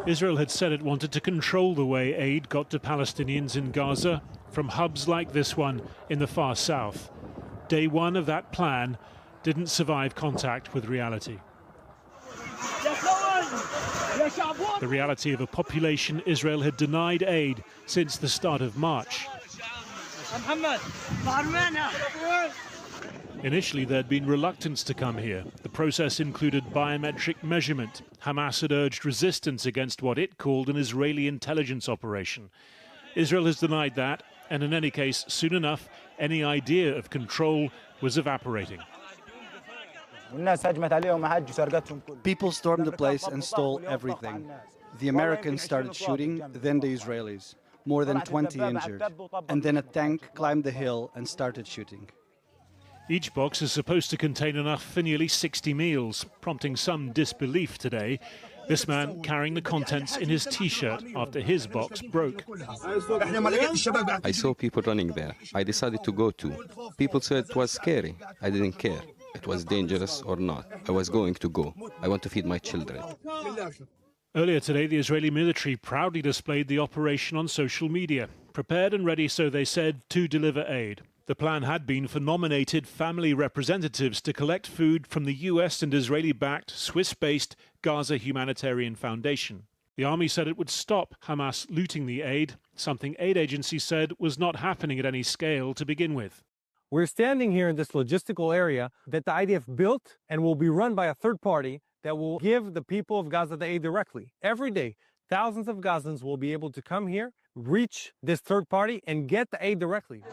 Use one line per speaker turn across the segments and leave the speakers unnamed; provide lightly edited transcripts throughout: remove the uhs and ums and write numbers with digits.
Israel had said it wanted to control the way aid got to Palestinians in Gaza from hubs like this one in the far south. Day one of that plan didn't survive contact with reality. The reality of a population Israel had denied aid since the start of March. Initially, there had been reluctance to come here. The process included biometric measurement. Hamas had urged resistance against what it called an Israeli intelligence operation. Israel has denied that, and in any case, soon enough, any idea of control was evaporating.
People stormed the place and stole everything. The Americans started shooting, then the Israelis. More than 20 injured. And then a tank climbed the hill and started shooting.
Each box is supposed to contain enough for nearly 60 meals, prompting some disbelief today. This man carrying the contents in his T-shirt after his box broke.
I saw people running there. I decided to go too. People said it was scary. I didn't care. It was dangerous or not. I was going to go. I want to feed my children.
Earlier today, the Israeli military proudly displayed the operation on social media, prepared and ready, so they said, to deliver aid. The plan had been for nominated family representatives to collect food from the US and Israeli-backed, Swiss-based Gaza Humanitarian Foundation. The army said it would stop Hamas looting the aid, something aid agencies said was not happening at any scale to begin with.
We're standing here in this logistical area that the IDF built and will be run by a third party that will give the people of Gaza the aid directly. Every day, thousands of Gazans will be able to come here, reach this third party, and get the aid directly.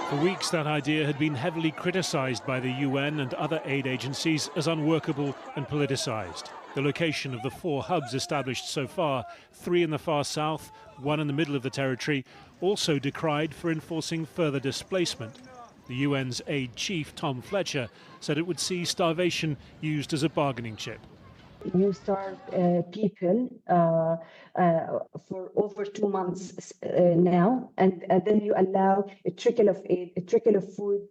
For weeks, that idea had been heavily criticized by the UN and other aid agencies as unworkable and politicized. The location of the 4 hubs established so far, 3 in the far south, 1 in the middle of the territory, also decried for enforcing further displacement. The UN's aid chief, Tom Fletcher, said it would see starvation used as a bargaining chip.
You starve people for over 2 months now, and then you allow a trickle of aid, a trickle of food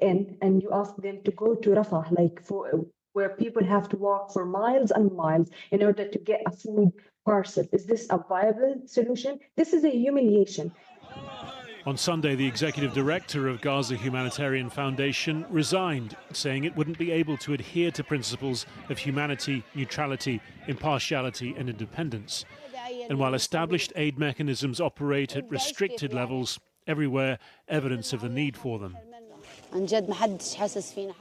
in, and you ask them to go to Rafah, where people have to walk for miles and miles in order to get a food parcel. Is this a viable solution? This is a humiliation.
On Sunday, the executive director of Gaza Humanitarian Foundation resigned, saying it wouldn't be able to adhere to principles of humanity, neutrality, impartiality and independence. And while established aid mechanisms operate at restricted levels, everywhere evidence of the need for them.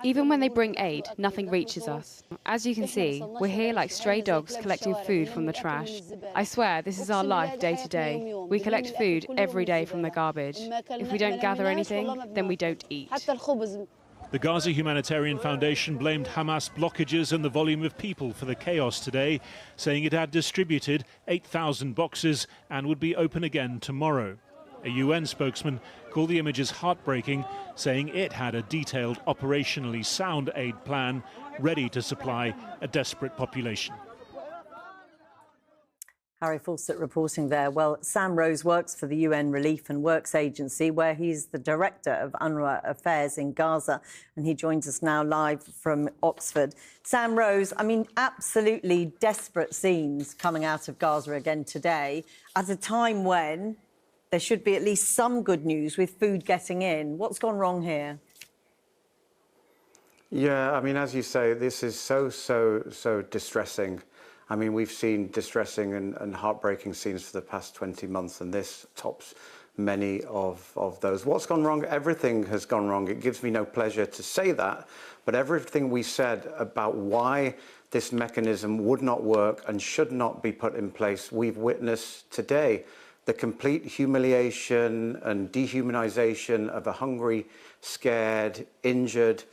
Even when they bring aid, nothing reaches us. As you can see, we're here like stray dogs collecting food from the trash. I swear, this is our life day to day. We collect food every day from the garbage. If we don't gather anything, then we don't eat.
The Gaza Humanitarian Foundation blamed Hamas blockages and the volume of people for the chaos today, saying it had distributed 8,000 boxes and would be open again tomorrow. A UN spokesman called the images heartbreaking, saying it had a detailed, operationally sound aid plan ready to supply a desperate population.
Harry Fawcett reporting there. Well, Sam Rose works for the UN Relief and Works Agency, where he's the director of UNRWA Affairs in Gaza, and he joins us now live from Oxford. Sam Rose, I mean, absolutely desperate scenes coming out of Gaza again today, at a time when there should be at least some good news with food getting in. What's gone wrong here?
Yeah, I mean, as you say, this is so distressing. I mean, we've seen distressing and heartbreaking scenes for the past 20 months, and this tops many of those. What's gone wrong? Everything has gone wrong. It gives me no pleasure to say that, but everything we said about why this mechanism would not work and should not be put in place, we've witnessed today. The complete humiliation and dehumanization of a hungry, scared, injured,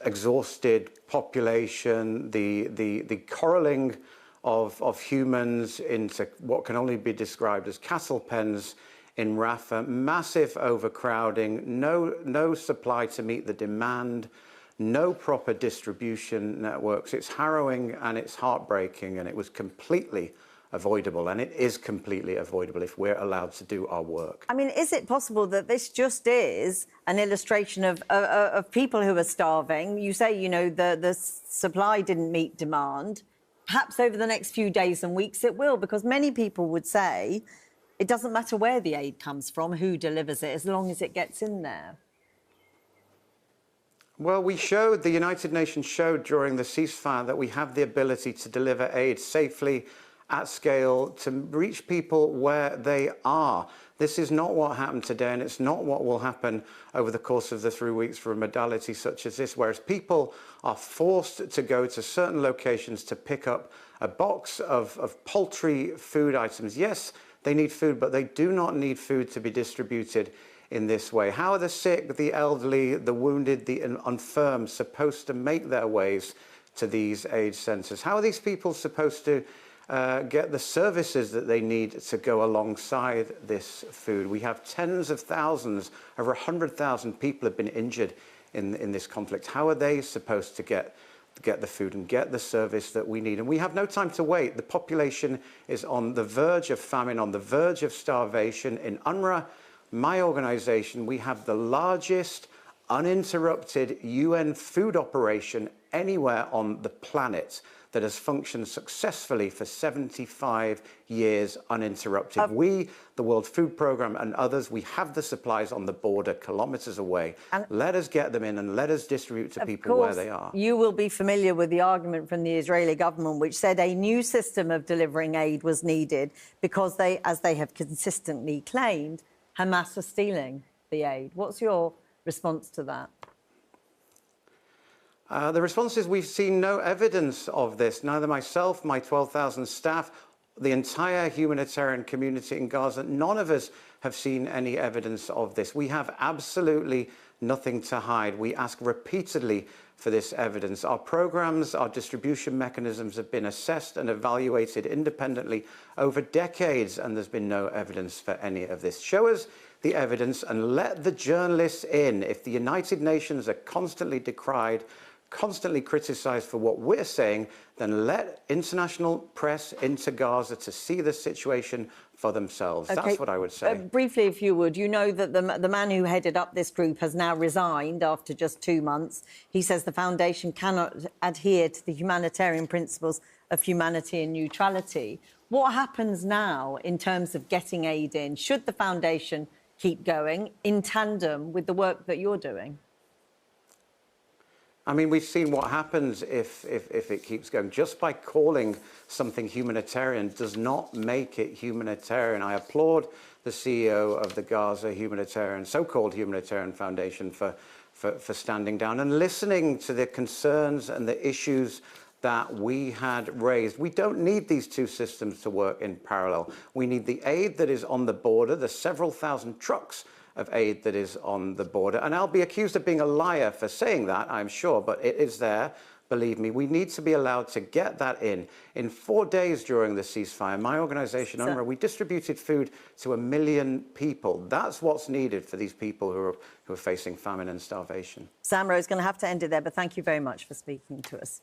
exhausted population, the corralling of humans into what can only be described as cattle pens in Rafah, massive overcrowding, no supply to meet the demand, no proper distribution networks. It's harrowing and it's heartbreaking, and it was completely avoidable, and it is completely avoidable if we're allowed to do our work.
I mean, is it possible that this just is an illustration of people who are starving? You say, you know, the supply didn't meet demand. perhaps over the next few days and weeks it will, because many people would say it doesn't matter where the aid comes from, who delivers it, as long as it gets in there.
Well, the United Nations showed during the ceasefire that we have the ability to deliver aid safely, at scale, to reach people where they are. This is not what happened today, and it's not what will happen over the course of the 3 weeks for a modality such as this, whereas people are forced to go to certain locations to pick up a box of poultry food items. Yes, they need food, but they do not need food to be distributed in this way. How are the sick, the elderly, the wounded, the infirm supposed to make their ways to these aid centres? How are these people supposed to get the services that they need to go alongside this food? We have tens of thousands, over 100,000 people have been injured in this conflict. How are they supposed to get the food and get the service that we need? And we have no time to wait. The population is on the verge of famine, on the verge of starvation. In UNRWA, my organisation, we have the largest uninterrupted UN food operation anywhere on the planet that has functioned successfully for 75 years uninterrupted. We, the World Food Programme and others, we have the supplies on the border kilometres away. Let us get them in and let us distribute to people where they are.
You will be familiar with the argument from the Israeli government, which said a new system of delivering aid was needed because they, as they have consistently claimed, Hamas are stealing the aid. What's your response to that?
The response is we've seen no evidence of this. Neither myself, my 12,000 staff, the entire humanitarian community in Gaza, none of us have seen any evidence of this. We have absolutely nothing to hide. We ask repeatedly for this evidence. Our programs, our distribution mechanisms have been assessed and evaluated independently over decades, and there's been no evidence for any of this. Show us the evidence and let the journalists in. If the United Nations are constantly decried, constantly criticised for what we're saying, then let international press into Gaza to see the situation for themselves. Okay. That's what I would say.
Briefly, if you would, you know that the man who headed up this group has now resigned after just 2 months. He says the foundation cannot adhere to the humanitarian principles of humanity and neutrality. What happens now in terms of getting aid in? Should the foundation keep going in tandem with the work that you're doing?
I mean, we've seen what happens if it keeps going. Just by calling something humanitarian does not make it humanitarian. I applaud the CEO of the Gaza Humanitarian, so-called Humanitarian Foundation for standing down and listening to the concerns and the issues that we had raised. We don't need these two systems to work in parallel. We need the aid that is on the border, the several thousand trucks of aid that is on the border. And I'll be accused of being a liar for saying that, I'm sure, but it is there. Believe me, we need to be allowed to get that in. In 4 days during the ceasefire, my organisation, UNRWA, we distributed food to 1 million people. That's what's needed for these people who are facing famine and starvation.
Sam Rose, going to have to end it there, but thank you very much for speaking to us.